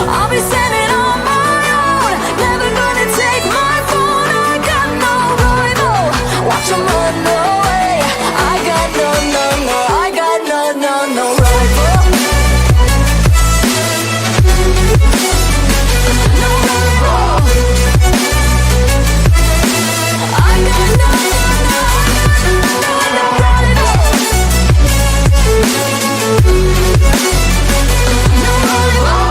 I'll be standing on my own, never gonna take my phone. I got no rival, watch 'em run away. I got no, no, no, I got no, no, no rival. No rival. I got no, no, no, no rival. No rival.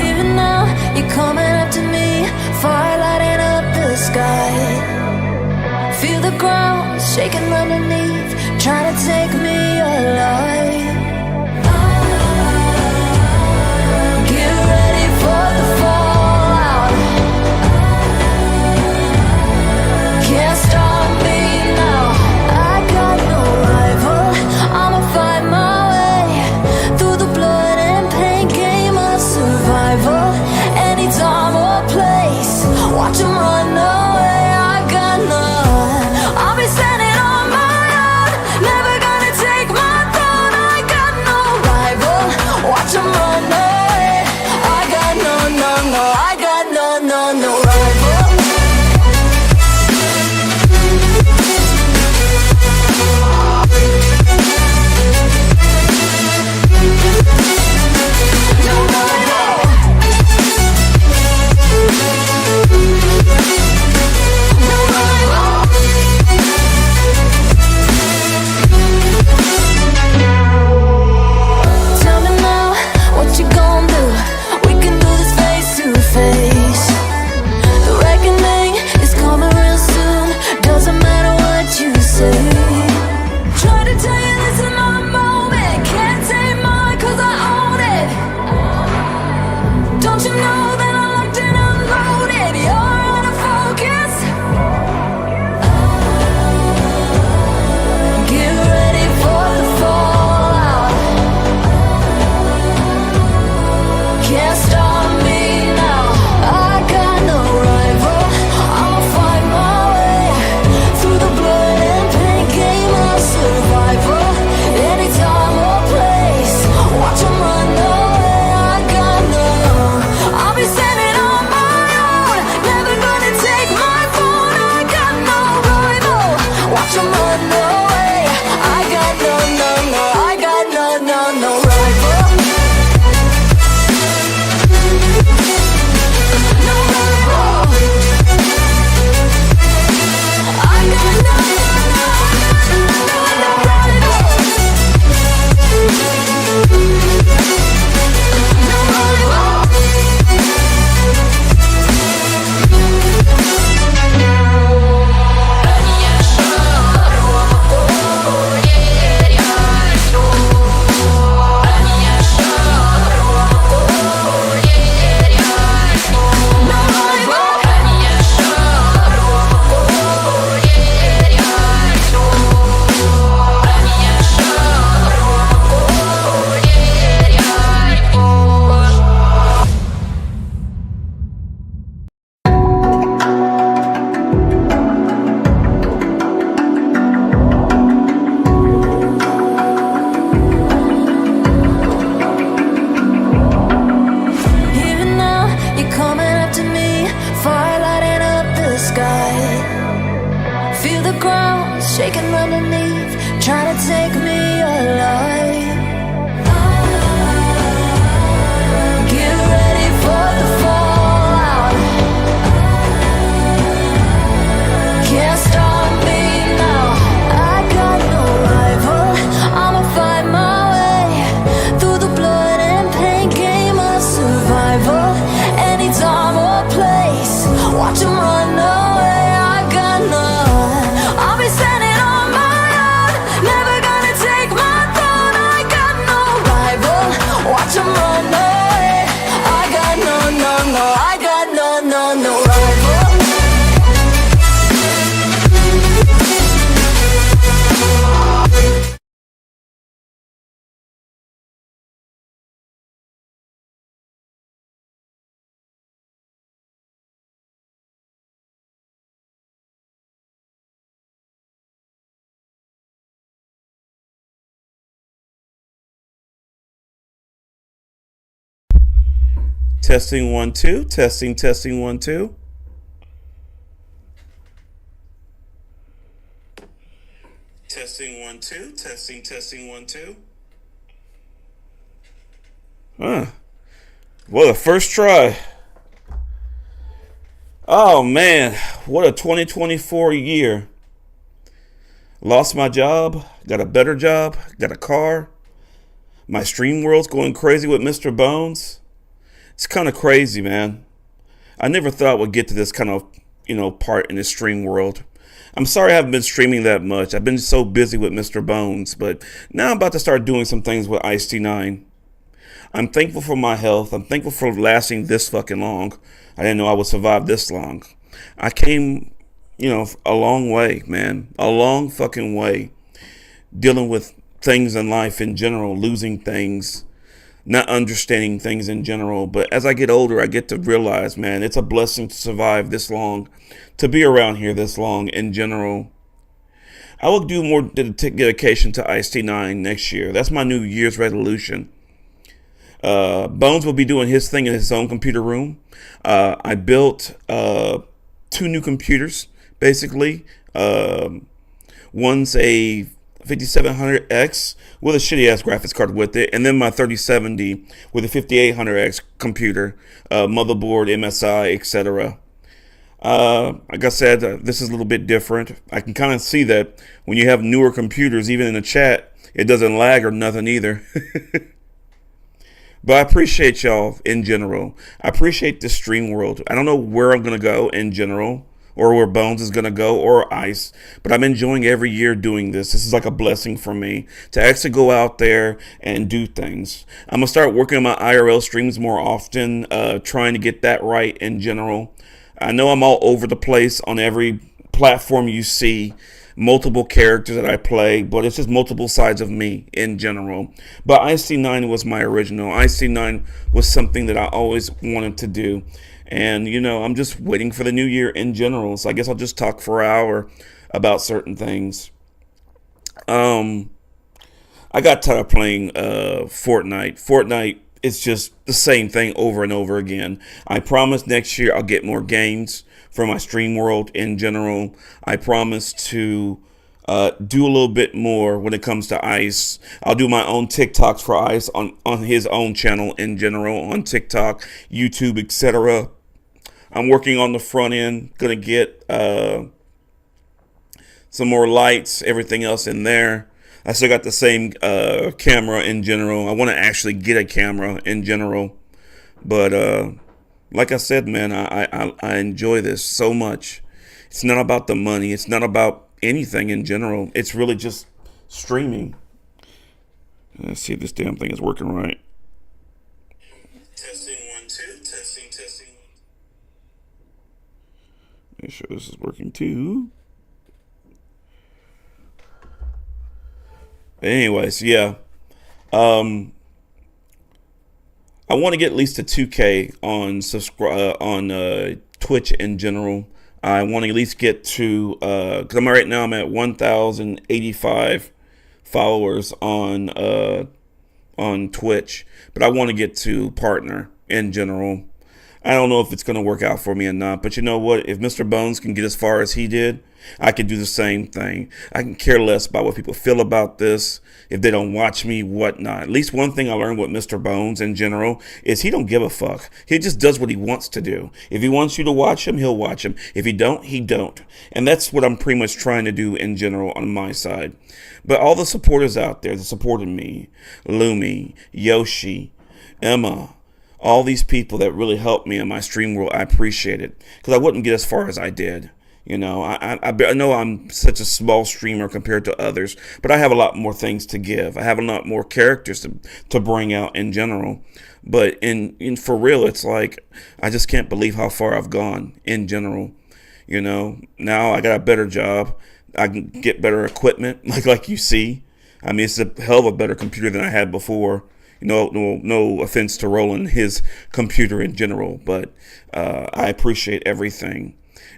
Even now, you're coming up to me, fire lighting up the sky. Feel the ground shaking underneath, trying to take me alive. Get ready for the fallout. Can't stop me now. I got no rival. I'ma find my way through the blood and pain game of survival. Any time or place, watch 'em run away. I got none. I'll be standing on my own, never gonna take my throne. I got no rival, watch 'em run away. I got no, no, no, I got no, no, no rival. No rival. No rival. Tell me now, what you gon' do? We can do this face to face. The reckoning is coming real soon, doesn't matter what you say. Try to tell you this is my moment, can't take mine 'cause I own it. Don't you know that I'm locked and unloaded? You're out of focus. Get ready for the fallout. Can't stop me now. I got no rival. I'ma find my way through the blood and pain game of survival. Any time or place, watch 'em run away. I got no. I'll be standing on my own, never gonna take my phone. I got no rival, watch 'em run away. I got no, no, no, I got no, no, no rival. No rival. I got no, no, no, no rival. No rival. Even now, you're coming up to me, fire lighting up the sky. Feel the ground shaking underneath, trying to take me alive. Get ready for the fallout. Can't stop me now. I got no rival. I'ma find my way through the blood and pain game of survival. Testing 1 2. Testing 1 2. Testing 1 2. Testing 1 2. Huh. Well, the first try. Oh man, what a 2024 year. Lost my job, got a better job, got a car. My stream world's going crazy with Mr. Bones. It's kind of crazy, man. I never thought I would get to this kind of, part in the stream world. I'm sorry I haven't been streaming that much. I've been so busy with Mr. Bones, but now I'm about to start doing some things with Ice-T9. I'm thankful for my health. I'm thankful for lasting this fucking long. I didn't know I would survive this long. I came, a long way, man. A long fucking way. Dealing with things in life in general, losing things, not understanding things in general. But as I get older, I get to realize, man, it's a blessing to survive this long, to be around here this long in general. I will do more dedication to Ice-T9 next year. That's my New Year's resolution. Bones will be doing his thing in his own computer room. I built 2 new computers, basically. One's a 5700X with a shitty ass graphics card with it, and then my 3070 with a 5800X computer, motherboard, MSI, etc. Like I said, this is a little bit different. I can kind of see that when you have newer computers, even in the chat, it doesn't lag or nothing either. But I appreciate y'all in general. I appreciate the stream world. I don't know where I'm going to go in general, or where Bones is going to go, or Ice, but I'm enjoying every year doing this. This is like a blessing for me to actually go out there and do things. I'm going to start working on my IRL streams more often, trying to get that right in general. I know I'm all over the place on every platform you see. Multiple characters that I play, but it's just multiple sides of me in general. But Ice-T9 was my original. Ice-T9 was something that I always wanted to do. And, I'm just waiting for the new year in general. So I guess I'll just talk for an hour about certain things. I got tired of playing Fortnite. Fortnite is just the same thing over and over again. I promise next year I'll get more games for my stream world in general. I promise to do a little bit more when it comes to Ice. I'll do my own TikToks for Ice on his own channel in general, on TikTok, YouTube, etc. I'm working on the front end, gonna get some more lights, everything else in there. I still got the same camera in general. I want to actually get a camera in general, but like I said, man, I enjoy this so much. It's not about the money. It's not about anything in general. It's really just streaming. Let's see if this damn thing is working right. Testing 1 2. Testing. Make sure this is working too. Anyways, yeah. I want to get at least to 2K on Twitch in general. I want to at least get to because right now I'm at 1,085 followers on Twitch, but I want to get to partner in general. I don't know if it's going to work out for me or not, but you know what? If Mr. Bones can get as far as he did, I can do the same thing. I can care less about what people feel about this, if they don't watch me, whatnot. At least one thing I learned with Mr. Bones in general is he don't give a fuck. He just does what he wants to do. If he wants you to watch him, he'll watch him. If he don't, he don't. And that's what I'm pretty much trying to do in general on my side. But all the supporters out there that supported me, Lumi, Yoshi, Emma, all these people that really helped me in my stream world, I appreciate it. Because I wouldn't get as far as I did. I know I'm such a small streamer compared to others, but I have a lot more things to give. I have a lot more characters to bring out in general. But in for real, it's like, I just can't believe how far I've gone in general. Now I got a better job. I can get better equipment, like you see. I mean, it's a hell of a better computer than I had before. No offense to Roland, his computer in general, but I appreciate everything.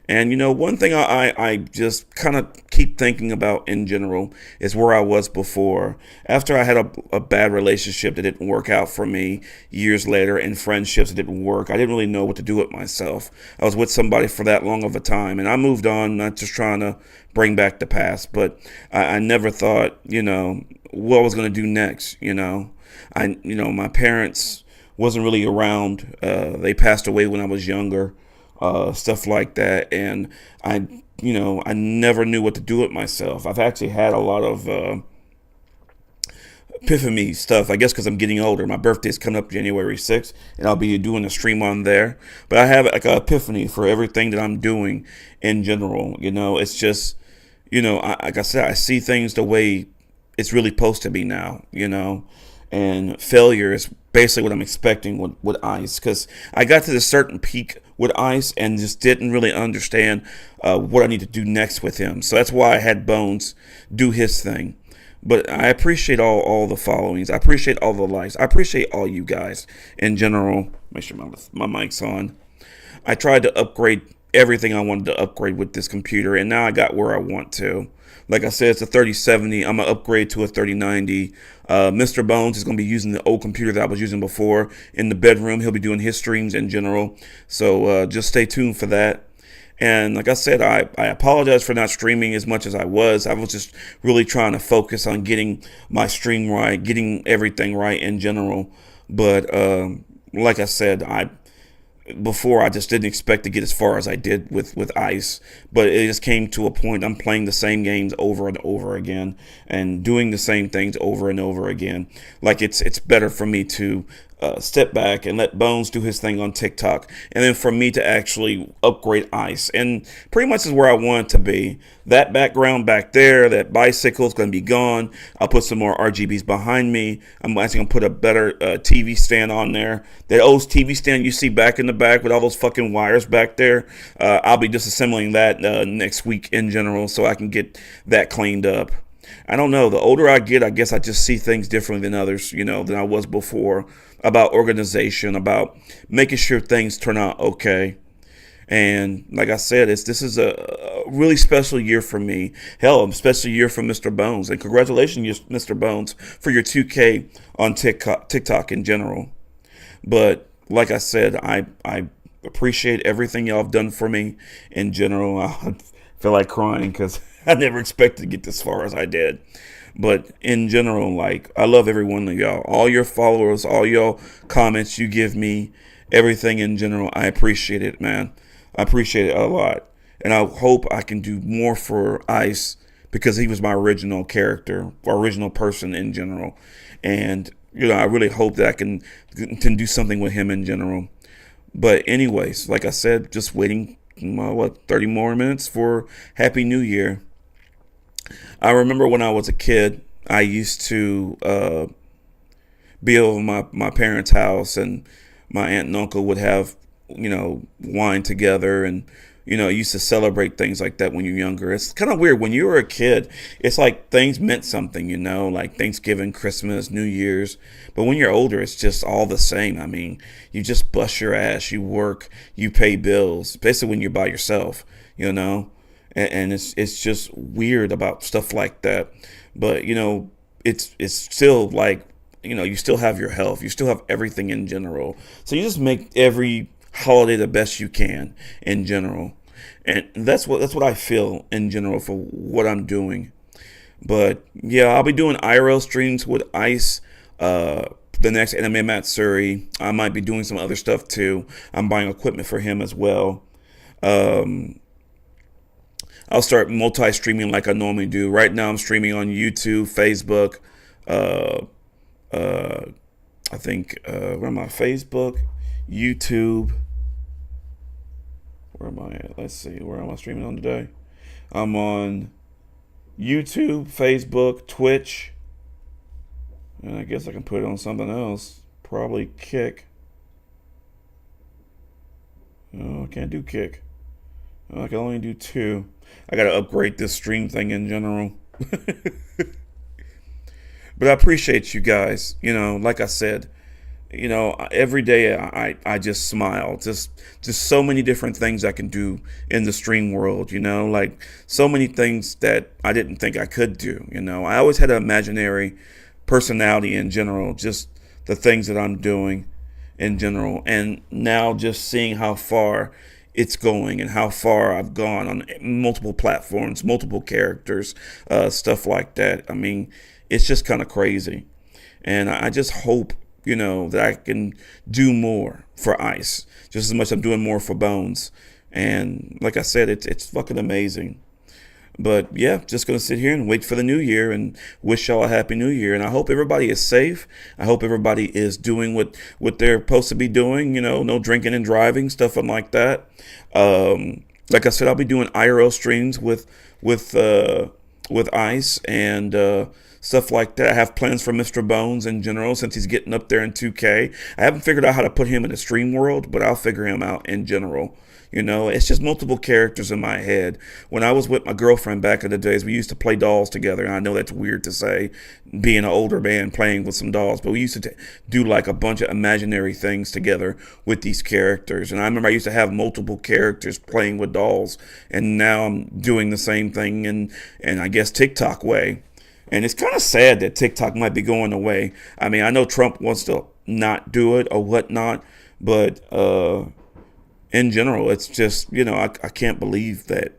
And one thing I just kind of keep thinking about in general is where I was before. After I had a bad relationship that didn't work out for me years later, and friendships that didn't work, I didn't really know what to do with myself. I was with somebody for that long of a time, and I moved on, not just trying to bring back the past, but I never thought, what I was going to do next. My parents wasn't really around. They passed away when I was younger, stuff like that. And I never knew what to do with myself. I've actually had a lot of epiphany stuff, I guess, because I'm getting older. My birthday's coming up January 6th, and I'll be doing a stream on there. But I have like an epiphany for everything that I'm doing in general. It's just, like I said, I see things the way it's really supposed to be now, and failure is basically what I'm expecting with Ice, because I got to this certain peak with Ice and just didn't really understand what I need to do next with him. So that's why I had Bones do his thing. But I appreciate all the followings. I appreciate all the likes. I appreciate all you guys in general. Make sure my mic's on. I tried to upgrade everything I wanted to upgrade with this computer, and now I got where I want to. Like I said, it's a 3070. I'm going to upgrade to a 3090. Mr. Bones is going to be using the old computer that I was using before in the bedroom. He'll be doing his streams in general. So just stay tuned for that. And like I said, I apologize for not streaming as much as I was. I was just really trying to focus on getting my stream right, getting everything right in general. But like I said, before I just didn't expect to get as far as I did with Ice, but it just came to a point I'm playing the same games over and over again and doing the same things over and over again. Like it's better for me to step back and let Bones do his thing on TikTok, and then for me to actually upgrade Ice, and pretty much is where I want it to be. That background back there, that bicycle is going to be gone. I'll put some more RGBs behind me. I'm actually going to put a better TV stand on there. That old TV stand you see back in the back with all those fucking wires back there, I'll be disassembling that next week in general, so I can get that cleaned up. I don't know. The older I get, I guess I just see things differently than others, than I was before, about organization, about making sure things turn out okay. And like I said, this is a really special year for me. Hell, a special year for Mr. Bones. And congratulations, Mr. Bones, for your 2K on TikTok in general. But like I said, I appreciate everything y'all have done for me in general. I feel like crying because I never expected to get this far as I did. But in general, I love every one of y'all. All your followers, all your comments you give me, everything in general, I appreciate it, man. I appreciate it a lot. And I hope I can do more for Ice, because he was my original character, or original person in general. And, I really hope that I can do something with him in general. But anyways, like I said, just waiting, 30 more minutes for Happy New Year. I remember when I was a kid, I used to be over my parents' house, and my aunt and uncle would have, wine together, and, used to celebrate things like that when you're younger. It's kind of weird. When you were a kid, it's like things meant something, like Thanksgiving, Christmas, New Year's. But when you're older, it's just all the same. I mean, you just bust your ass, you work, you pay bills, basically when you're by yourself, and it's just weird about stuff like that. But it's still like, you still have your health, you still have everything in general, so you just make every holiday the best you can in general. And that's what I feel in general for what I'm doing. But yeah, I'll be doing IRL streams with Ice, the next Anime Matsuri. I might be doing some other stuff too. I'm buying equipment for him as well. I'll start multi-streaming like I normally do. Right now I'm streaming on YouTube, Facebook, I think, where am I? Facebook, YouTube. Where am I at? Let's see. Where am I streaming on today? I'm on YouTube, Facebook, Twitch. And I guess I can put it on something else. Probably Kick. Oh, I can't do Kick. I can only do 2. I gotta upgrade this stream thing in general. But I appreciate you guys. Like I said, you know, every day I just smile. Just so many different things I can do in the stream world, you know, like so many things that I didn't think I could do, you know. I always had an imaginary personality in general, just the things that I'm doing in general. And now just seeing how far it's going and how far I've gone on multiple platforms, multiple characters, stuff like that. I mean, it's just kind of crazy. And I just hope, you know, that I can do more for Ice, just as much as I'm doing more for Bones. And like I said, it's fucking amazing. But yeah, just gonna sit here and wait for the new year and wish y'all a happy new year. And I hope everybody is safe. I hope everybody is doing what they're supposed to be doing. You know, no drinking and driving, stuff like that. Like I said, I'll be doing IRL streams with Ice and stuff like that. I have plans for Mr. Bones in general since he's getting up there in 2K. I haven't figured out how to put him in the stream world, but I'll figure him out in general. You know, it's just multiple characters in my head. When I was with my girlfriend back in the days, we used to play dolls together. And I know that's weird to say, being an older man playing with some dolls, but we used to do like a bunch of imaginary things together with these characters. And I remember I used to have multiple characters playing with dolls. And now I'm doing the same thing in I guess TikTok way. And it's kind of sad that TikTok might be going away. I mean, I know Trump wants to not do it or whatnot, but in general, it's just, you know, I can't believe that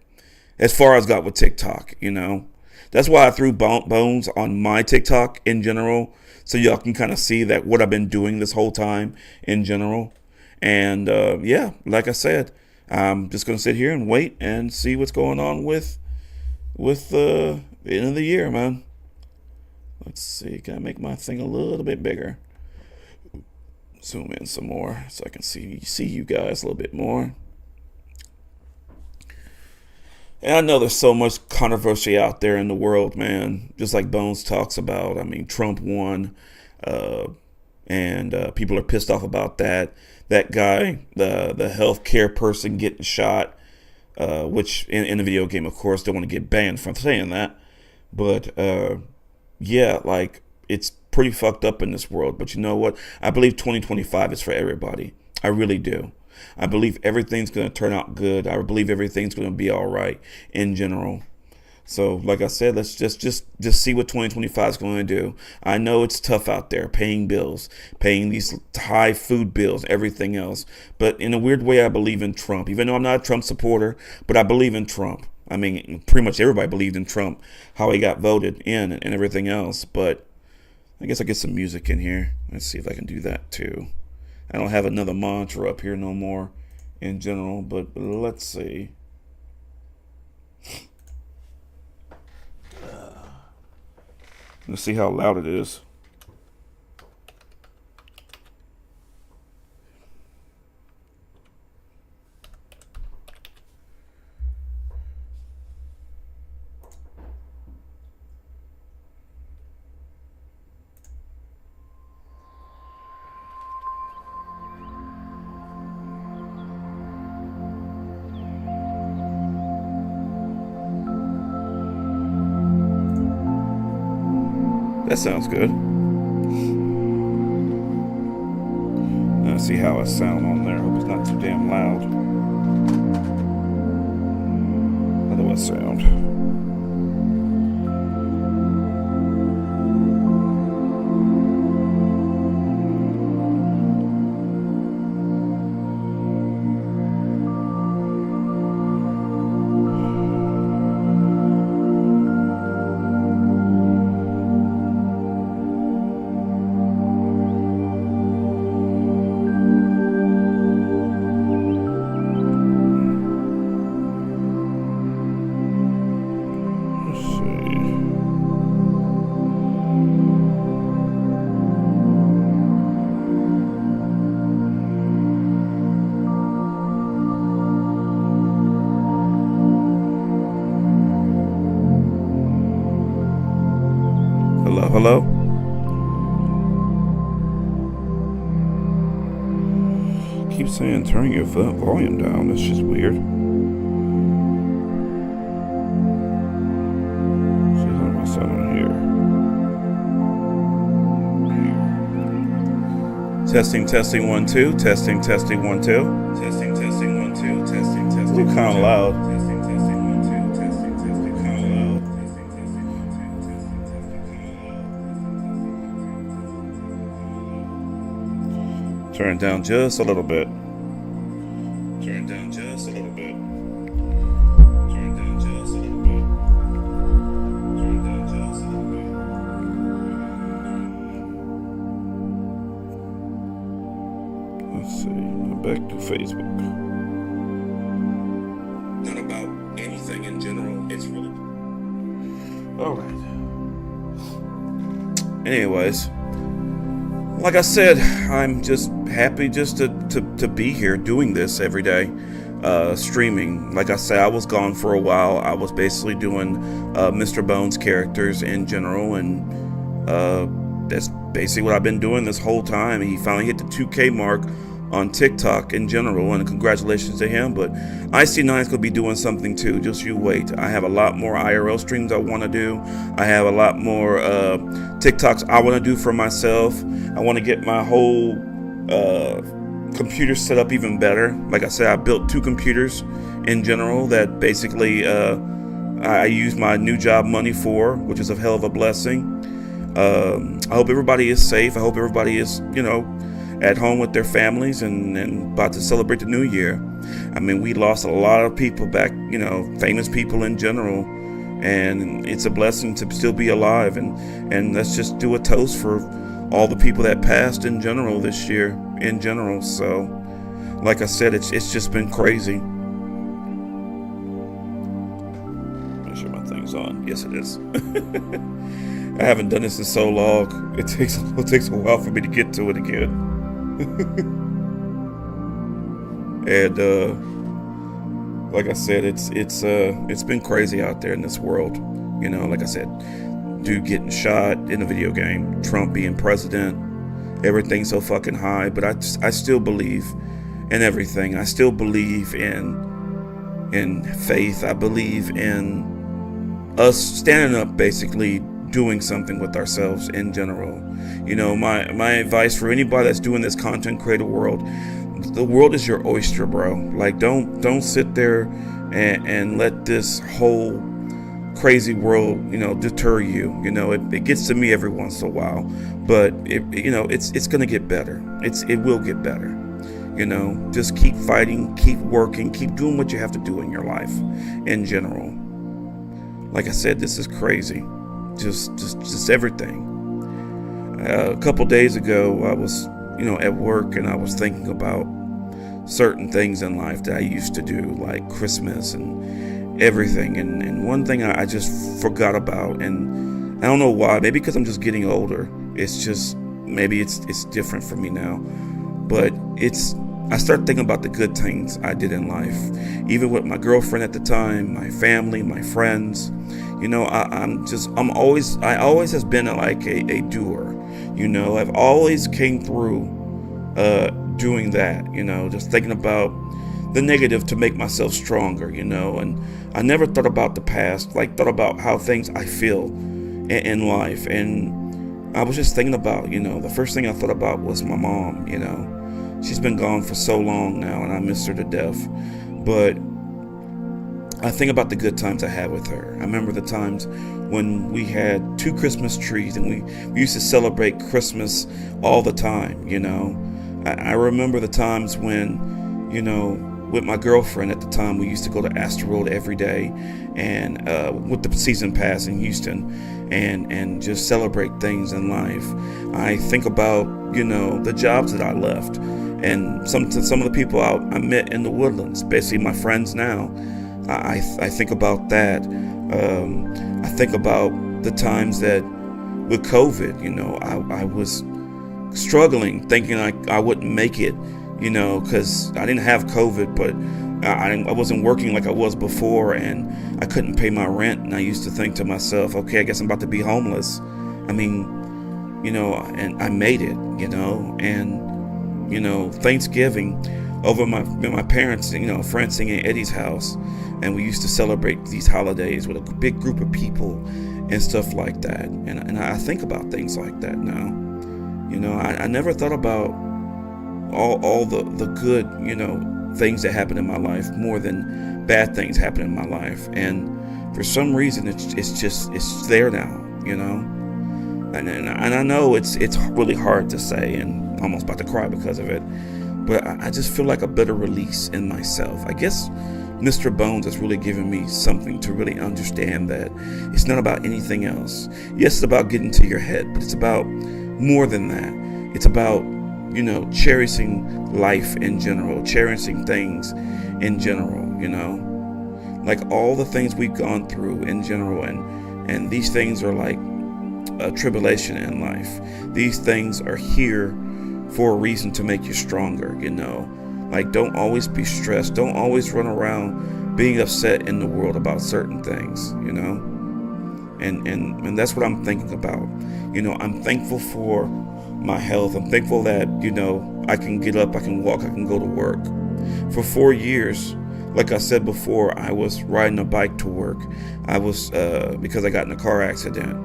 as far as I got with TikTok, you know. That's why I threw Bones on my TikTok in general, so y'all can kind of see that what I've been doing this whole time in general. And yeah, like I said, I'm just going to sit here and wait and see what's going on with the end of the year, man. Let's see, can I make my thing a little bit bigger? Zoom in some more so I can see you guys a little bit more. And I know there's so much controversy out there in the world, man. Just like Bones talks about. I mean, Trump won, and people are pissed off about that. That guy, the healthcare person getting shot, which in the video game, of course, don't want to get banned from saying that. But yeah, like it's pretty fucked up in this world. But you know what? I believe 2025 is for everybody. I really do. I believe everything's going to turn out good. I believe everything's going to be all right in general. So, like I said, let's just see what 2025 is going to do. I know it's tough out there, paying bills, paying these high food bills, everything else. But in a weird way, I believe in Trump. Even though I'm not a Trump supporter, but I believe in Trump. I mean, pretty much everybody believed in Trump, how he got voted in and everything else. But I guess I'll get some music in here. Let's see if I can do that too. I don't have another mantra up here no more in general, but let's see. Let's see how loud it is. That sounds good. Let's see how I sound on there. Hope it's not too damn loud. How do I sound? Hello? Keep saying turn your volume down. That's just weird. See how am I sounding here? Testing, testing, 1, 2. Testing, testing, 1, 2. Testing, testing, 1, 2. Testing, testing. Ooh, kind of loud. Testing, testing, 1, 2. Testing, testing, kind of loud. Testing, testing, 1, 2. Testing, testing, kind of loud. Turn it down just a little bit. Turn it down just a little bit. Turn it down just a little bit. Turn it down just a little bit. Let's see. Back to Facebook. Not about anything in general. It's really. Alright. Anyways. Like I said, I'm just happy just to be here doing this every day. Streaming. Like I said, I was gone for a while. I was basically doing Mr. Bones characters in general, and that's basically what I've been doing this whole time. He finally hit the 2K mark on TikTok in general, and congratulations to him. But IC9 is going to be doing something too. Just you wait. I have a lot more IRL streams I want to do. I have a lot more TikToks I want to do for myself. I want to get my whole computer set up even better. Like I said, I built 2 computers in general that basically I use my new job money for, which is a hell of a blessing. I hope everybody is safe. I hope everybody is, at home with their families and about to celebrate the new year. I mean, we lost a lot of people back, famous people in general, and it's a blessing to still be alive. And let's just do a toast for all the people that passed in general this year, in general. So, like I said, it's just been crazy. Make sure my thing's on. Yes, it is. I haven't done this in so long. It takes a while for me to get to it again. And like I said, it's been crazy out there in this world. Like I said, dude getting shot in a video game, Trump being president, everything's so fucking high. But I still believe in everything. I still believe in faith. I believe in us standing up, basically doing something with ourselves in general. My advice for anybody that's doing this content creator world, the world is your oyster, bro. Like, don't sit there and let this whole crazy world, deter you. It gets to me every once in a while, but it's gonna get better. It will get better. Just keep fighting, keep working, keep doing what you have to do in your life in general. Like I said, this is crazy. Just everything. A couple days ago, I was, at work, and I was thinking about certain things in life that I used to do, like Christmas and everything. And one thing I just forgot about, and I don't know why. Maybe because I'm just getting older. It's just, maybe it's different for me now. But I started thinking about the good things I did in life, even with my girlfriend at the time, my family, my friends. I always has been like a doer. I've always came through doing that. Just thinking about the negative to make myself stronger. And I never thought about the past, like thought about how things I feel in life. And I was just thinking about, the first thing I thought about was my mom. She's been gone for so long now, and I miss her to death. But I think about the good times I had with her. I remember the times when we had 2 Christmas trees, and we used to celebrate Christmas all the time. I remember the times when, with my girlfriend at the time, we used to go to Astroworld every day, and with the season pass in Houston, and just celebrate things in life. I think about, the jobs that I left, and some of the people I met in the Woodlands, basically my friends now. I think about that. I think about the times that with COVID, I was struggling, thinking I wouldn't make it, because I didn't have COVID, but I wasn't working like I was before, and I couldn't pay my rent. And I used to think to myself, okay, I guess I'm about to be homeless. I mean, and I made it, and Thanksgiving over my parents, Francine and Eddie's house, and we used to celebrate these holidays with a big group of people and stuff like that. And I think about things like that now. I never thought about all the good, things that happen in my life more than bad things happen in my life. And for some reason, it's there now, And I know it's really hard to say, and I'm almost about to cry because of it. But I just feel like a better release in myself. I guess Mr. Bones has really given me something to really understand that it's not about anything else. Yes, it's about getting to your head, but it's about more than that. It's about, cherishing life in general, cherishing things in general, like all the things we've gone through in general. And these things are like a tribulation in life. These things are here for a reason to make you stronger, Like, don't always be stressed. Don't always run around being upset in the world about certain things, And that's what I'm thinking about. I'm thankful for my health. I'm thankful that, I can get up, I can walk, I can go to work. For 4 years, like I said before, I was riding a bike to work. I was, because I got in a car accident.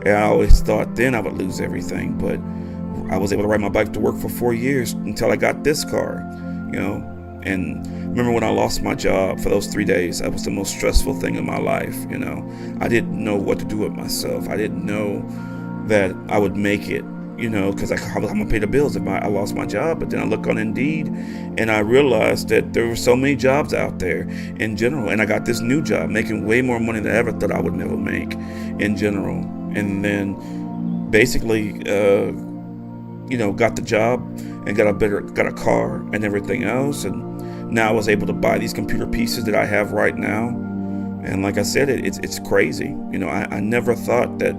And I always thought then I would lose everything, but I was able to ride my bike to work for 4 years until I got this car, And remember when I lost my job for those 3 days, that was the most stressful thing in my life, I didn't know what to do with myself. I didn't know that I would make it, because I'm going to pay the bills if I lost my job. But then I look on Indeed and I realized that there were so many jobs out there in general. And I got this new job making way more money than I ever thought I would never make in general. And then basically, got the job and got a car and everything else. And now I was able to buy these computer pieces that I have right now. And like I said, it's crazy. I never thought that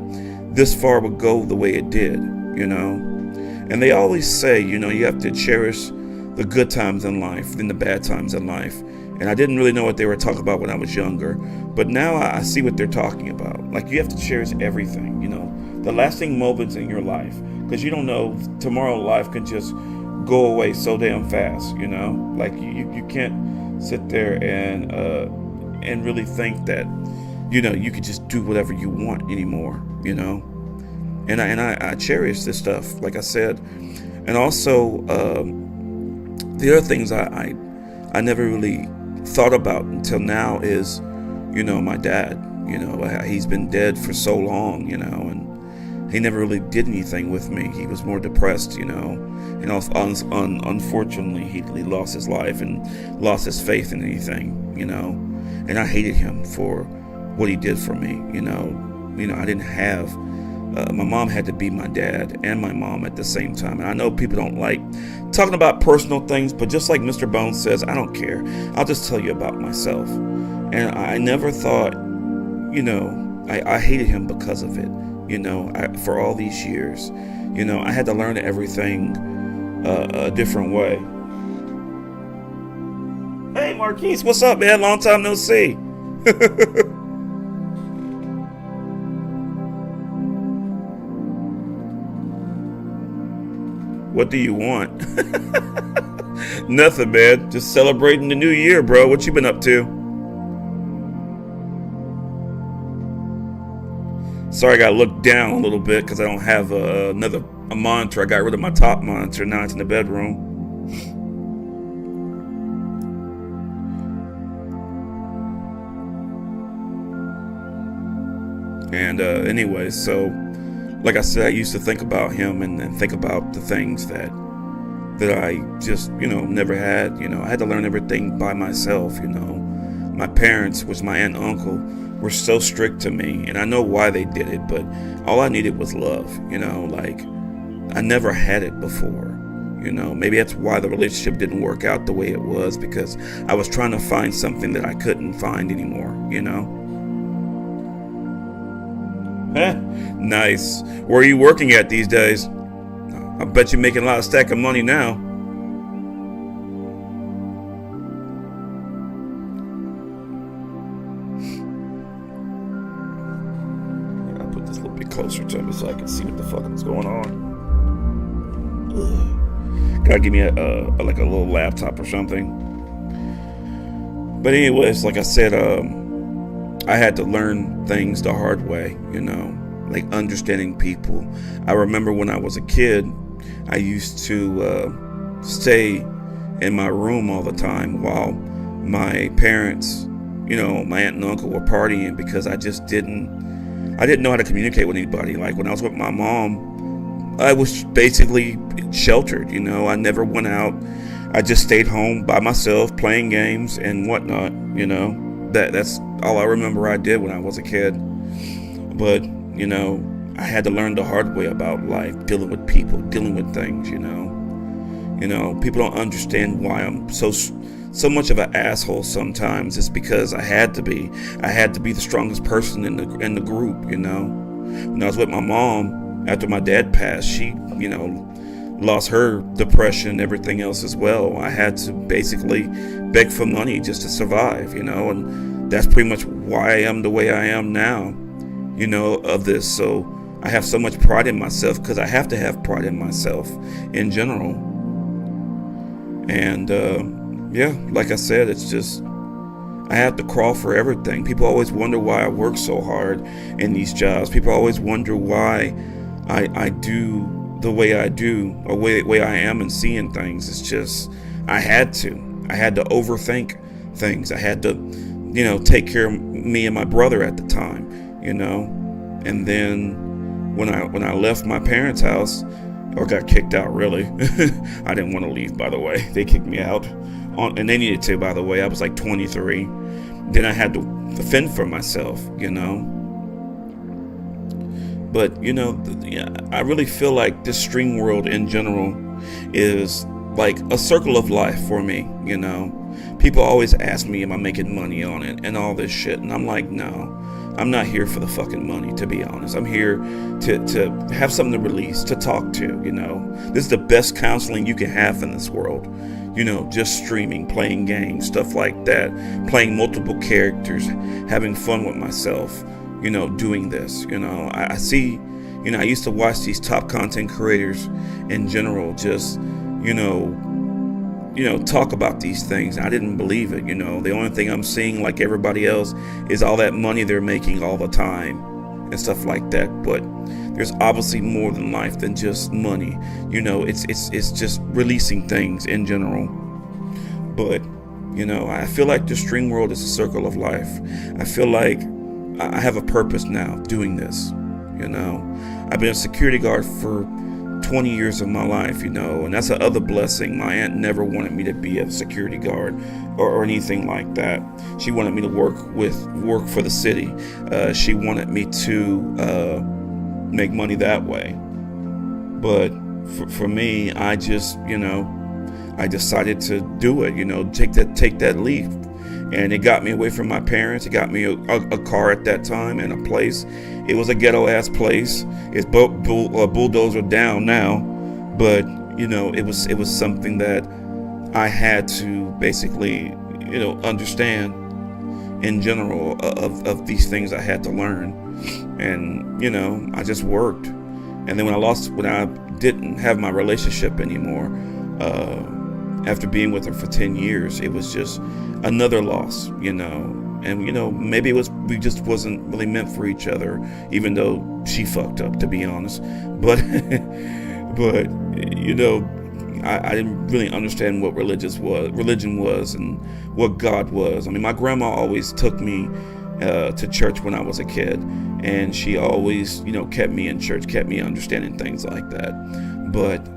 this far would go the way it did, And they always say, you have to cherish the good times in life than the bad times in life. And I didn't really know what they were talking about when I was younger. But now I see what they're talking about. Like, you have to cherish everything, the lasting moments in your life. Because you don't know, tomorrow life can just go away so damn fast, Like, you can't sit there and really think that, you could just do whatever you want anymore, And I cherish this stuff, like I said. And also, the other things I never really thought about until now is, my dad. He's been dead for so long, and he never really did anything with me. He was more depressed, and unfortunately, he lost his life and lost his faith in anything, And I hated him for what he did for me, I didn't have. My mom had to be my dad and my mom at the same time. And I know people don't like talking about personal things, but just like Mr. Bones says, I don't care. I'll just tell you about myself. And I never thought, I hated him because of it. For all these years, I had to learn everything a different way. Hey, Marquise, what's up, man? Long time no see. What do you want? Nothing, man. Just celebrating the new year, bro. What you been up to? Sorry, I gotta look down a little bit because I don't have a monitor. I got rid of my top monitor. Now it's in the bedroom. And anyway, so like I said, I used to think about him and think about the things that I just, never had. I had to learn everything by myself, My parents, which my aunt and uncle, were so strict to me, and I know why they did it, but all I needed was love, like I never had it before, Maybe that's why the relationship didn't work out the way it was, because I was trying to find something that I couldn't find anymore, Nice. Where are you working at these days? I bet you're making a lot of stack of money now. I'll put this a little bit closer to me so I can see what the fuck is going on. Ugh. Gotta give me a little laptop or something. But anyways, like I said, I had to learn things the hard way, like understanding people. I remember when I was a kid, I used to stay in my room all the time while my parents, my aunt and uncle were partying, because I didn't know how to communicate with anybody. Like when I was with my mom, I was basically sheltered. I never went out. I just stayed home by myself playing games and whatnot. That's all I remember I did when I was a kid. But I had to learn the hard way about life, dealing with people, dealing with things. People don't understand why I'm so much of an asshole sometimes. It's because I had to be the strongest person in the group. When I was with my mom after my dad passed, she lost her depression and everything else as well. I had to basically beg for money just to survive, and that's pretty much why I am the way I am now, of this. So I have so much pride in myself, because I have to have pride in myself in general. And like I said, it's just, I have to crawl for everything. People always wonder why I work so hard in these jobs. People always wonder why I do the way I do, or way I am in seeing things. It's just, I had to overthink things. I had to, take care of me and my brother at the time, and then when I left my parents' house, or got kicked out, really. I didn't want to leave, by the way. They kicked me out, and they needed to, by the way. I was like 23. Then I had to fend for myself, But, I really feel like this stream world in general is like a circle of life for me, People always ask me, am I making money on it and all this shit? And I'm like, no, I'm not here for the fucking money, to be honest. I'm here to have something to release, to talk to, This is the best counseling you can have in this world. Just streaming, playing games, stuff like that, playing multiple characters, having fun with myself, doing this. I see, I used to watch these top content creators in general just, talk about these things. I didn't believe it. The only thing I'm seeing, like everybody else, is all that money they're making all the time and stuff like that. But there's obviously more than life than just money. It's just releasing things in general. But I feel like the stream world is a circle of life. I feel like I have a purpose now doing this. I've been a security guard for 20 years of my life, and that's another blessing. My aunt never wanted me to be a security guard or anything like that. She wanted me to work for the city. She wanted me to make money that way. But for me, I just, I decided to do it, take that leap. And it got me away from my parents. It got me a car at that time and a place. It was a ghetto ass place. It's bulldozer down now, but it was something that I had to basically understand in general of these things I had to learn. And I just worked. And then when I didn't have my relationship anymore, after being with her for 10 years, it was just another loss, and maybe we just wasn't really meant for each other, even though she fucked up, to be honest. But I didn't really understand what religion was and what God was. I mean, my grandma always took me to church when I was a kid, and she always kept me in church, kept me understanding things like that. But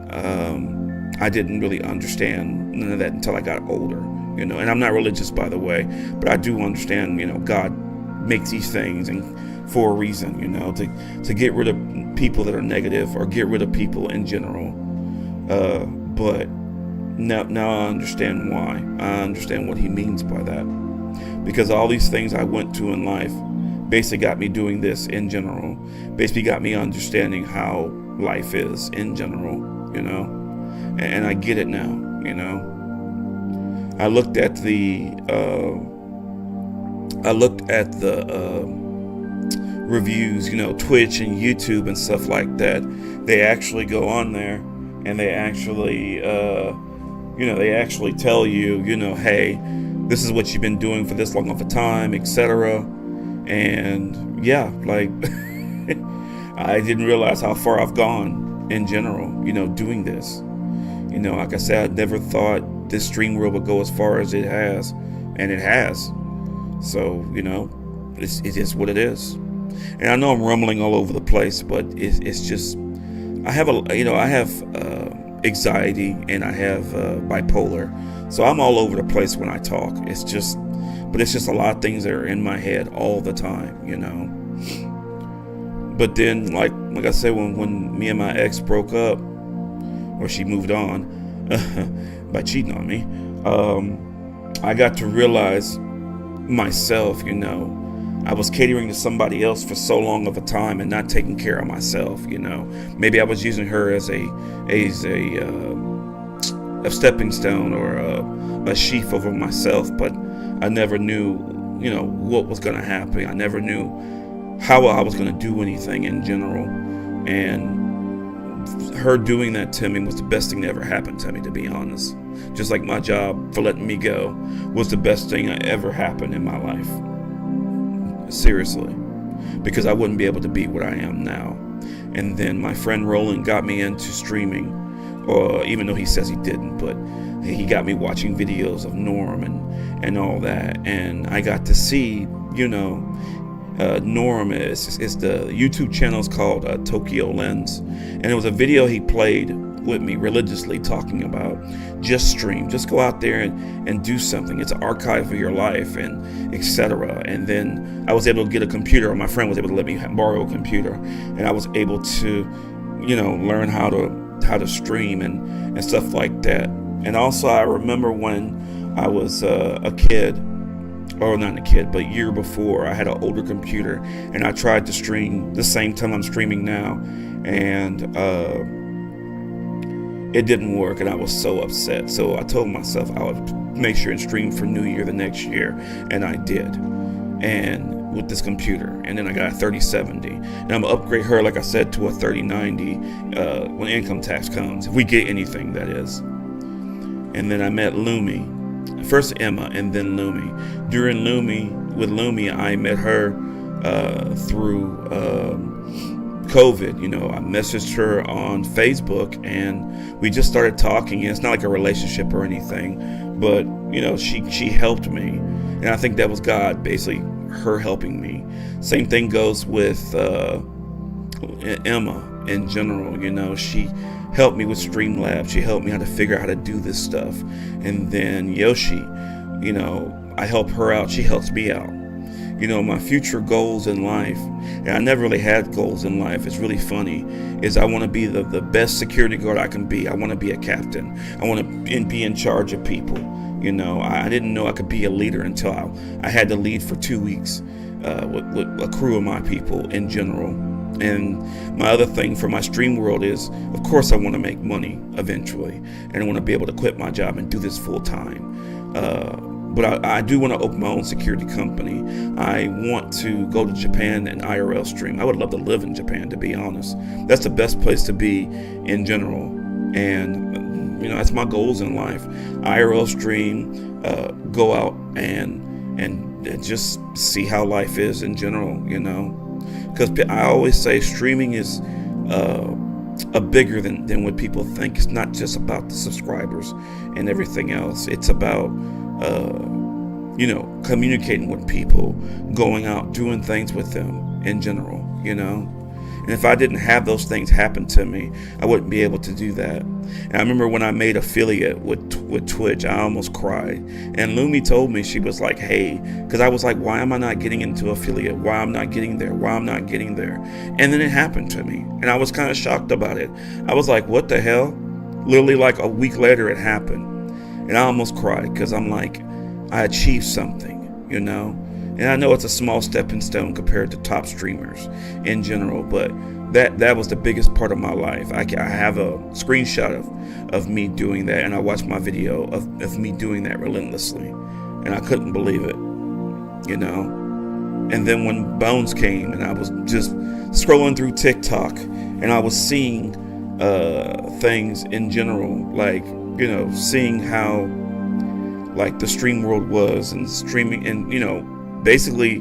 I didn't really understand none of that until I got older, and I'm not religious, by the way, but I do understand, God makes these things and for a reason, to get rid of people that are negative or get rid of people in general. But now I understand why. I understand what he means by that, because all these things I went to in life basically got me doing this in general, basically got me understanding how life is in general, and I get it now. I looked at the reviews, Twitch and YouTube and stuff like that. They actually go on there and they actually tell you, hey, this is what you've been doing for this long of a time, etc. And yeah, like I didn't realize how far I've gone in general, doing this. You know, like I said, I never thought this stream world would go as far as it has, and it has. So, you know, it is what it is. And I know I'm rumbling all over the place, but it's just, I have anxiety, and I have bipolar, so I'm all over the place when I talk. It's just a lot of things that are in my head all the time, you know. But then, like I said, when me and my ex broke up, or she moved on by cheating on me, I got to realize myself, you know. I was catering to somebody else for so long of a time and not taking care of myself, you know. Maybe I was using her as a stepping stone or a sheath over myself, but I never knew, you know, what was going to happen. I never knew how I was going to do anything in general. And her doing that to me was the best thing that ever happened to me, to be honest. Just like my job for letting me go was the best thing that ever happened in my life. Seriously. Because I wouldn't be able to be what I am now. And then my friend Roland got me into streaming, or even though he says he didn't, but he got me watching videos of Norm and all that. And I got to see, you know, Norm is the YouTube channel is called Tokyo Lens, and it was a video he played with me religiously talking about just stream, just go out there and do something. It's an archive of your life, and etc. And then I was able to get a computer, or my friend was able to let me borrow a computer, and I was able to, you know, learn how to stream and stuff like that. And also I remember when I was a kid, or not a kid, but a year before, I had an older computer, and I tried to stream the same time I'm streaming now, and it didn't work, and I was so upset. So I told myself I would make sure and stream for New Year the next year, and I did. And with this computer, and then I got a 3070, and I'm gonna upgrade her, like I said, to a 3090 when income tax comes, if we get anything, that is. And then I met Lumi, first Emma, and then Lumi. During with Lumi, I met her through COVID. You know, I messaged her on Facebook, and we just started talking. And it's not like a relationship or anything, but you know, she helped me, and I think that was God, basically her helping me. Same thing goes with Emma in general. You know, she helped me with Streamlabs. She helped me how to figure out how to do this stuff. And then Yoshi, you know, I help her out, she helps me out. You know, my future goals in life, and I never really had goals in life, it's really funny, is I want to be the best security guard I can be. I want to be a captain. I want to be in charge of people. You know, I didn't know I could be a leader until I had to lead for 2 weeks with a crew of my people in general. And my other thing for my stream world is, of course, I want to make money eventually, and I want to be able to quit my job and do this full time. But I do want to open my own security company. I want to go to Japan and IRL stream. I would love to live in Japan, to be honest. That's the best place to be in general. And, you know, that's my goals in life. IRL stream, go out and just see how life is in general, you know. Because I always say streaming is a bigger than what people think. It's not just about the subscribers and everything else. It's about you know, communicating with people, going out, doing things with them in general, you know. And if I didn't have those things happen to me, I wouldn't be able to do that. And I remember when I made affiliate with Twitch, I almost cried. And Lumi told me, she was like, hey, because I was like, why am I not getting into affiliate? Why I'm not getting there? Why I'm not getting there? And then it happened to me, and I was kind of shocked about it. I was like, what the hell? Literally like a week later it happened. And I almost cried, because I'm like, I achieved something, you know. And I know it's a small stepping stone compared to top streamers in general, but that was the biggest part of my life. I have a screenshot of me doing that, and I watched my video of me doing that relentlessly, and I couldn't believe it, you know. And then when Bones came, and I was just scrolling through TikTok, and I was seeing things in general, like, you know, seeing how like the stream world was, and streaming, and you know, basically,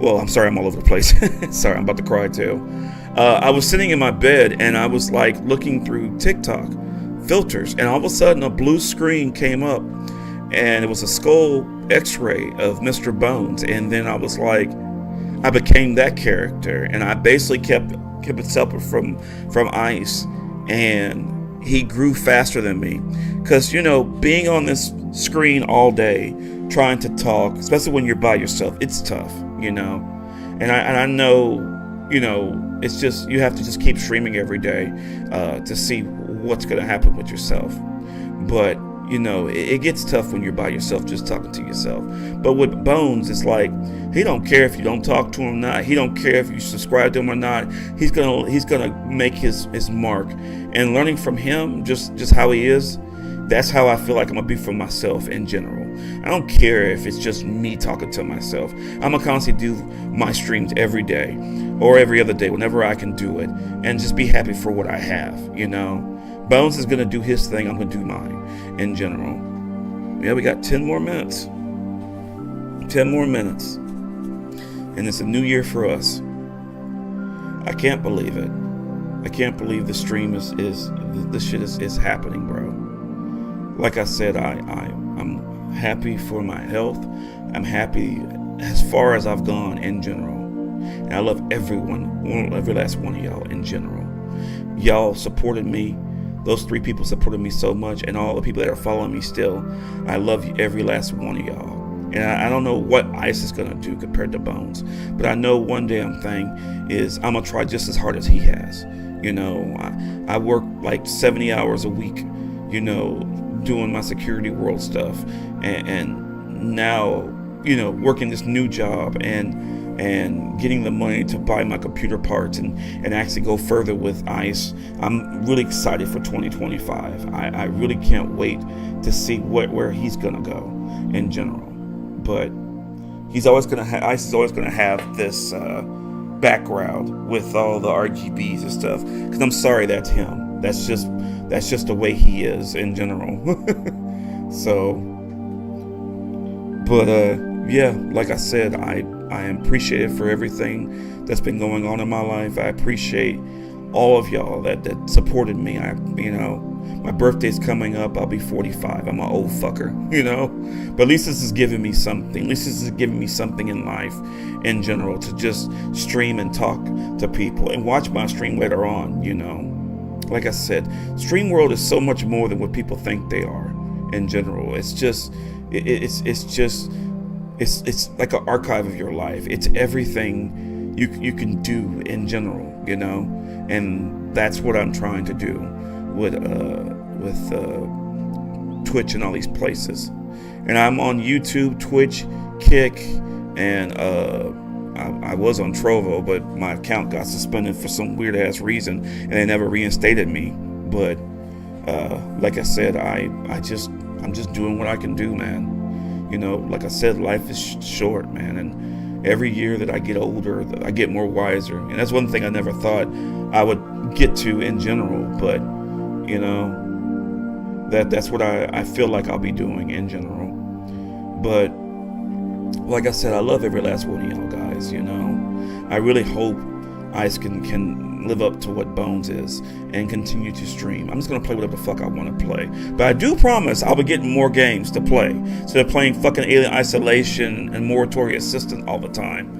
well, I'm sorry, I'm all over the place. Sorry, I'm about to cry too. I was sitting in my bed, and I was like looking through TikTok filters, and all of a sudden a blue screen came up, and it was a skull X-ray of Mr. Bones, and then I was like, I became that character, and I basically kept it separate from Ice, and he grew faster than me, because being on this screen all day trying to talk, especially when you're by yourself, it's tough, and I know. It's just, you have to just keep streaming every day to see what's going to happen with yourself. But, it gets tough when you're by yourself, just talking to yourself. But with Bones, it's like, he don't care if you don't talk to him or not. He don't care if you subscribe to him or not. He's gonna make his mark. And learning from him, just how he is, that's how I feel like I'm going to be for myself in general. I don't care if it's just me talking to myself. I'm going to constantly do my streams every day or every other day whenever I can do it, and just be happy for what I have, Bones is going to do his thing. I'm going to do mine in general. Yeah, we got 10 more minutes. 10 more minutes. And it's a new year for us. I can't believe it. I can't believe the stream this shit is happening, bro. Like I said, I'm happy for my health. I'm happy as far as I've gone in general. And I love every last one of y'all in general. Y'all supported me. Those 3 people supported me so much, and all the people that are following me still. I love you, every last one of y'all. And I don't know what Ice is going to do compared to Bones, but I know one damn thing is I'm going to try just as hard as he has. I work like 70 hours a week, doing my security world stuff, and now working this new job and getting the money to buy my computer parts and actually go further with Ice. I'm really excited for 2025. I really can't wait to see where he's gonna go in general. But Ice is always gonna have this background with all the RGBs and stuff, because I'm sorry, that's him. That's just the way he is in general. So, but yeah, like I said, I am appreciative for everything that's been going on in my life. I appreciate all of y'all that supported me. My birthday's coming up. I'll be 45. I'm an old fucker, But at least this is giving me something. At least this is giving me something in life in general, to just stream and talk to people and watch my stream later on, Like I said, Stream World is so much more than what people think they are in general. It's just, it's like an archive of your life. It's everything you can do in general, and that's what I'm trying to do with Twitch and all these places. And I'm on YouTube, Twitch, Kick, and I was on Trovo, but my account got suspended for some weird ass reason, and they never reinstated me. But like I said, I'm just doing what I can do, man. Like I said, life is short, man, and every year that I get older, I get more wiser, and that's one thing I never thought I would get to in general. But that's what I feel like I'll be doing in general. But like I said, I love every last one of y'all guys. I really hope Ice can live up to what Bones is and continue to stream. I'm just gonna play whatever the fuck I want to play, but I do promise I'll be getting more games to play instead of playing fucking Alien Isolation and Moratoria Assistant all the time.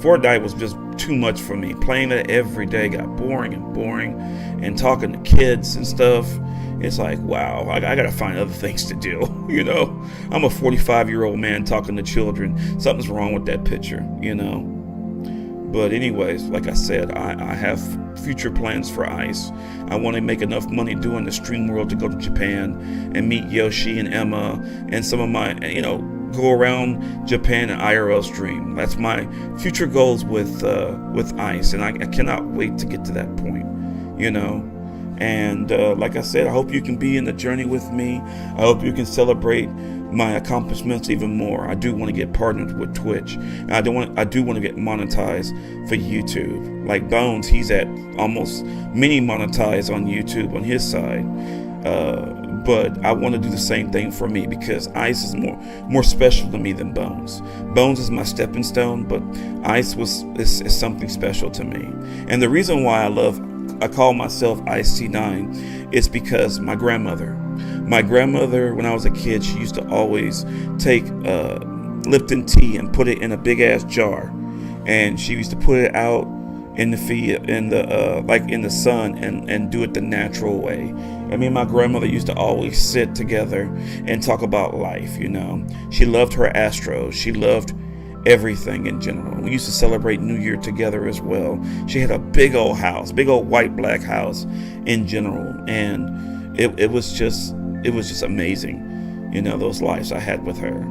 Fortnite was just too much for me. Playing that every day got boring, and talking to kids and stuff, it's like, wow, I gotta find other things to do. I'm a 45-year-old man talking to children. Something's wrong with that picture. But anyways, like I said, I have future plans for Ice. I want to make enough money doing the Stream World to go to Japan and meet Yoshi and Emma and some of my, go around Japan and IRL stream. That's my future goals with Ice, and I cannot wait to get to that point, And like I said, I hope you can be in the journey with me. I hope you can celebrate my accomplishments even more. I do want to get partnered with Twitch. And I do want to get monetized for YouTube. Like Bones, he's at almost mini monetized on YouTube on his side. But I want to do the same thing for me, because Ice is more special to me than Bones. Bones is my stepping stone, but Ice is something special to me. And the reason why I love I call myself Ice T9, it's because my grandmother, when I was a kid, she used to always take Lipton tea and put it in a big ass jar, and she used to put it out in the like in the sun, and do it the natural way. I mean, my grandmother used to always sit together and talk about life. She loved her Astros. She loved everything in general. We used to celebrate New Year together as well. She had a big old house, big old white black house in general, and it was just amazing. Those lives I had with her.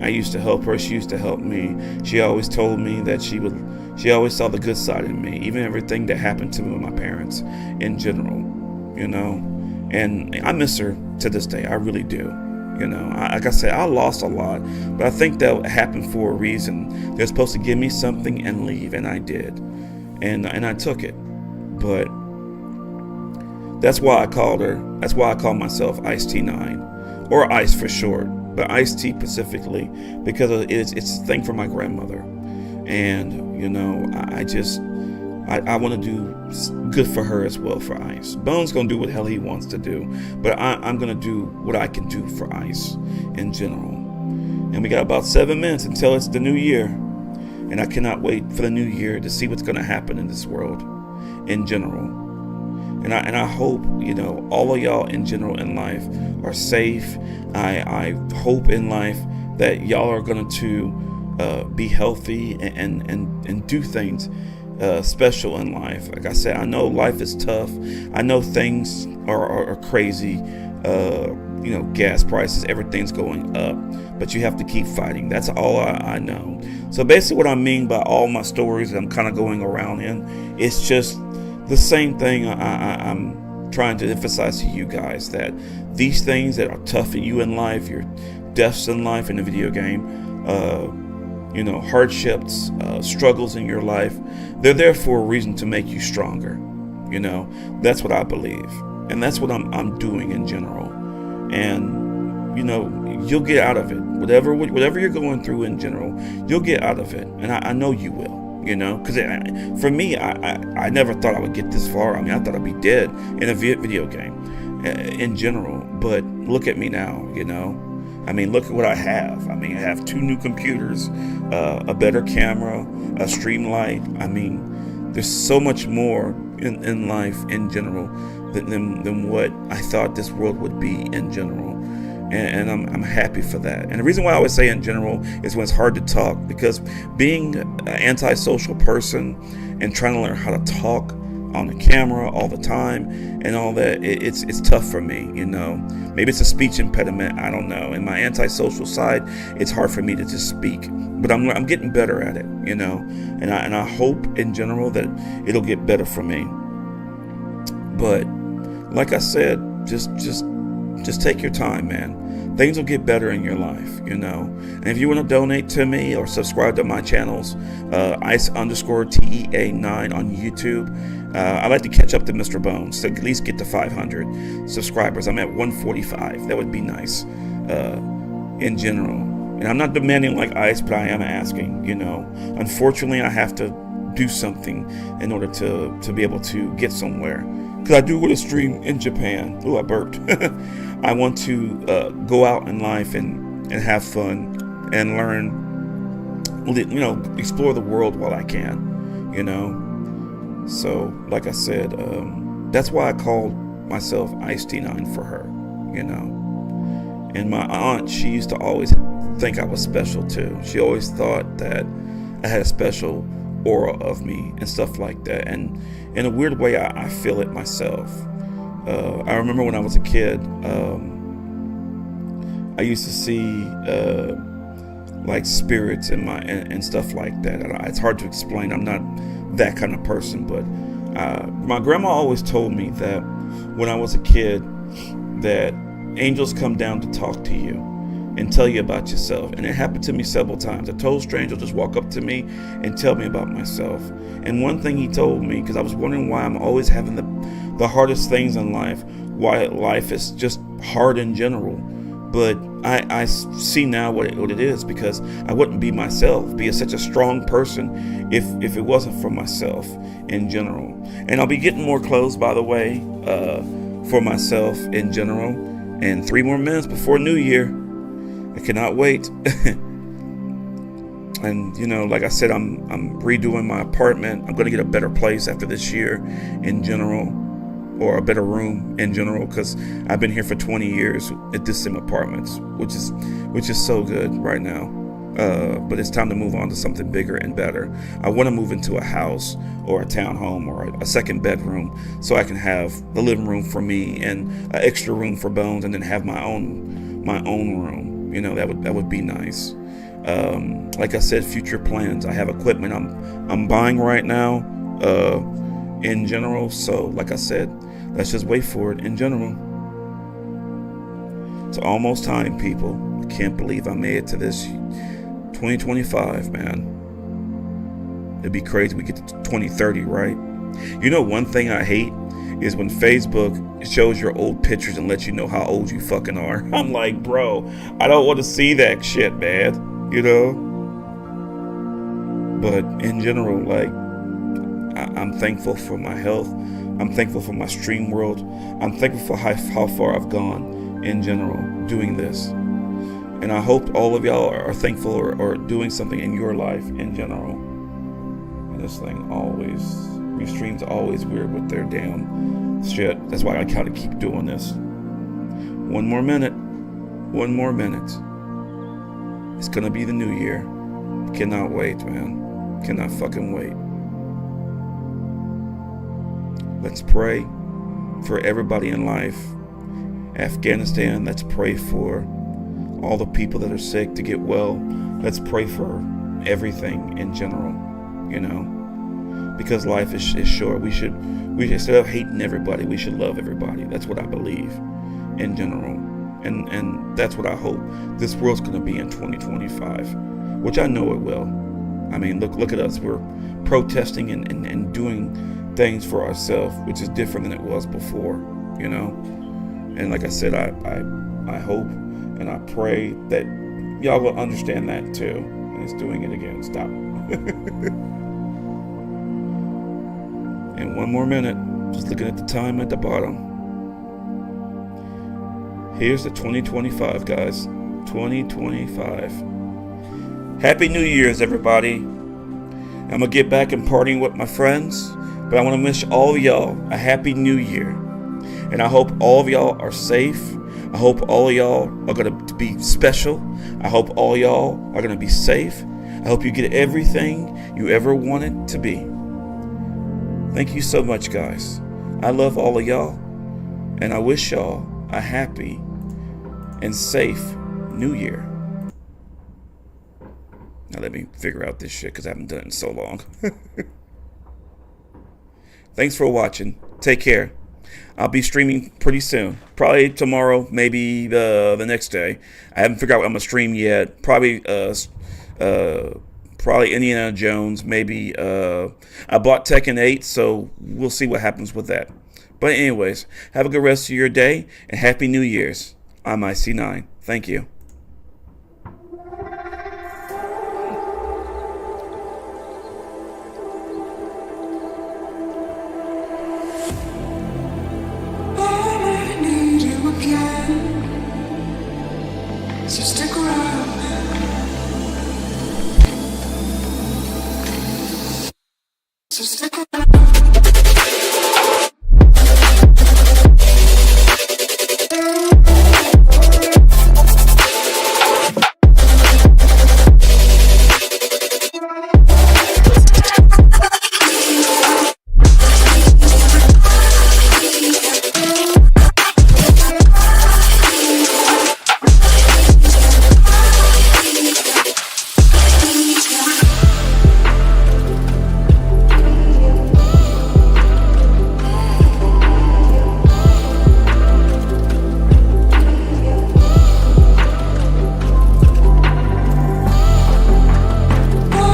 I used to help her. She used to help me. She always told me that she always saw the good side in me, even everything that happened to me with my parents in general, and I miss her to this day. I really do. Like I said, I lost a lot, but I think that happened for a reason. They're supposed to give me something and leave, and I did, and I took it. But that's why I called her. That's why I call myself Ice T9, or Ice for short, but Ice T specifically because it's a thing for my grandmother. And I want to do good for her as well for Ice. Bone's gonna do what hell he wants to do, but I'm gonna do what I can do for Ice in general. And we got about 7 minutes until it's the new year, and I cannot wait for the new year to see what's gonna happen in this world in general. And I hope all of y'all in general in life are safe. I hope in life that y'all are going to be healthy and do things special in life. Like I said, I know life is tough. I know things are crazy. Gas prices, everything's going up, but you have to keep fighting. That's all I know. So basically what I mean by all my stories that I'm kind of going around in, it's just the same thing I'm trying to emphasize to you guys, that these things that are tough in you in life, your deaths in life in the video game, hardships, struggles in your life, they're there for a reason to make you stronger. That's what I believe, and that's what I'm doing in general. And you'll get out of it. Whatever you're going through in general, you'll get out of it, and I know you will. Because for me, I never thought I would get this far. I mean, I thought I'd be dead in a video game in general. But look at me now, I mean, look at what I have. I mean, I have 2 new computers, a better camera, a Streamlight. I mean, there's so much more in life in general than what I thought this world would be in general. And I'm happy for that. And the reason why I always say in general is when it's hard to talk, because being an antisocial person and trying to learn how to talk on the camera all the time and all that, it's tough for me. Maybe it's a speech impediment, I don't know. In my antisocial side, it's hard for me to just speak, but I'm getting better at it. And I hope in general that it'll get better for me. But like I said, just take your time, man. Things will get better in your life, And if you want to donate to me or subscribe to my channels, Ice_TEA9 on YouTube. I'd like to catch up to Mr. Bones to at least get to 500 subscribers. I'm at 145. That would be nice in general. And I'm not demanding like Ice, but I am asking, Unfortunately, I have to do something in order to be able to get somewhere. Because I do want to stream in Japan. Oh, I burped. I want to go out in life and have fun and learn, explore the world while I can, So, like I said, that's why I called myself Ice T9 for her, And my aunt, she used to always think I was special too. She always thought that I had a special aura of me and stuff like that. And in a weird way, I feel it myself. I remember when I was a kid, I used to see like spirits and stuff like that. It's hard to explain. I'm not that kind of person, but my grandma always told me that when I was a kid, that angels come down to talk to you and tell you about yourself. And it happened to me several times. A total stranger just walk up to me and tell me about myself. And one thing he told me, because I was wondering why I'm always having the hardest things in life, why life is just hard in general. But I see now what it is, because I wouldn't be myself, be such a strong person if it wasn't for myself in general. And I'll be getting more clothes, by the way, for myself in general. And 3 more minutes before New Year. I cannot wait. And like I said, I'm redoing my apartment. I'm going to get a better place after this year in general, or a better room in general, because I've been here for 20 years at this same apartments, which is so good right now. But it's time to move on to something bigger and better. I want to move into a house or a townhome or a second bedroom, so I can have the living room for me and an extra room for Bones, and then have my own room. That would be nice. Like I said, future plans. I have equipment I'm buying right now in general. So like I said, let's just wait for it in general. It's almost time, people. I can't believe I made it to this 2025, man. It'd be crazy we get to 2030, right? One thing I hate is when Facebook shows your old pictures and lets you know how old you fucking are. I'm like, bro, I don't want to see that shit, man. But in general, like, I'm thankful for my health. I'm thankful for my stream world. I'm thankful for how far I've gone in general doing this. And I hope all of y'all are thankful or doing something in your life in general. And this thing these streams are always weird with their damn shit. That's why I kind of keep doing this. One more minute. It's gonna be the new year. Cannot wait, man. Cannot fucking wait. Let's pray for everybody in life. Afghanistan, let's pray for all the people that are sick to get well. Let's pray for everything in general, because life is short. We should instead of hating everybody, we should love everybody. That's what I believe in general. And that's what I hope this world's going to be in 2025, which I know it will. I mean, look at us. We're protesting and doing things for ourselves, which is different than it was before, And like I said, I hope and I pray that y'all will understand that too. And it's doing it again. Stop. And one more minute. Just looking at the time at the bottom. Here's the 2025, guys. 2025. Happy New Year's, everybody. I'm going to get back and partying with my friends. But I want to wish all of y'all a Happy New Year. And I hope all of y'all are safe. I hope all of y'all are going to be special. I hope all of y'all are going to be safe. I hope you get everything you ever wanted to be. Thank you so much, guys. I love all of y'all. And I wish y'all a happy and safe New Year. Now let me figure out this shit because I haven't done it in so long. Thanks for watching. Take care. I'll be streaming pretty soon. Probably tomorrow, maybe the next day. I haven't figured out what I'm going to stream yet. Probably Indiana Jones. Maybe I bought Tekken 8, so we'll see what happens with that. But anyways, have a good rest of your day and Happy New Year's. I'm IC9. Thank you. So stick around.